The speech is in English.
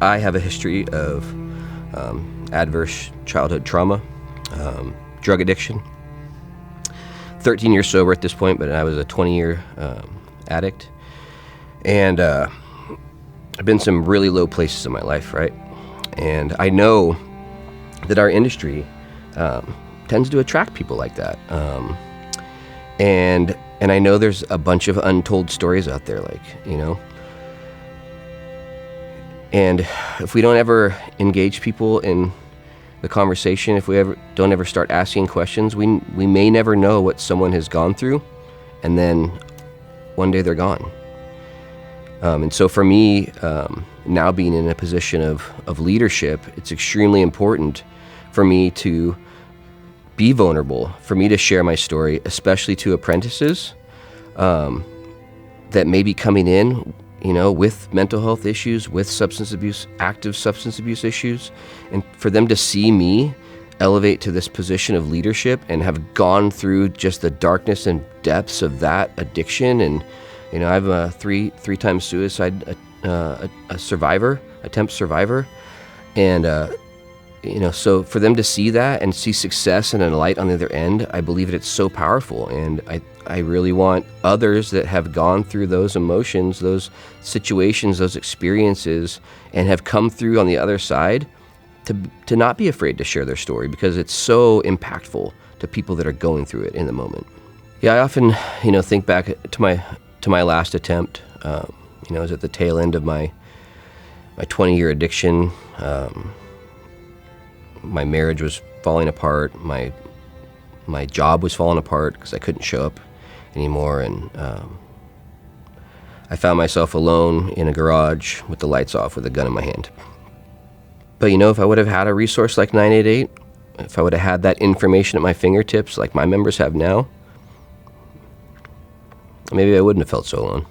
I have a history of adverse childhood trauma, drug addiction. 13 years sober at this point, but I was a 20-year addict. And I've been some really low places in my life, right? And I know that our industry tends to attract people like that. And I know there's a bunch of untold stories out there, and if we don't ever engage people in the conversation, if we don't ever start asking questions, we may never know what someone has gone through, and then one day they're gone. And so for me, now being in a position of leadership, it's extremely important for me to be vulnerable, for me to share my story, especially to apprentices that may be coming in, with mental health issues, with substance abuse, active substance abuse issues, and for them to see me elevate to this position of leadership and have gone through just the darkness and depths of that addiction. And, I'm a three-time suicide attempt survivor. And, so for them to see that and see success and a light on the other end, I believe that it's so powerful. And I really want others that have gone through those emotions, those situations, those experiences, and have come through on the other side to not be afraid to share their story, because it's so impactful to people that are going through it in the moment. Yeah, I often, think back to my last attempt. I was at the tail end of my 20-year addiction. My marriage was falling apart. My job was falling apart because I couldn't show up anymore, and I found myself alone in a garage with the lights off with a gun in my hand. But if I would have had a resource like 988, if I would have had that information at my fingertips like my members have now, maybe I wouldn't have felt so alone.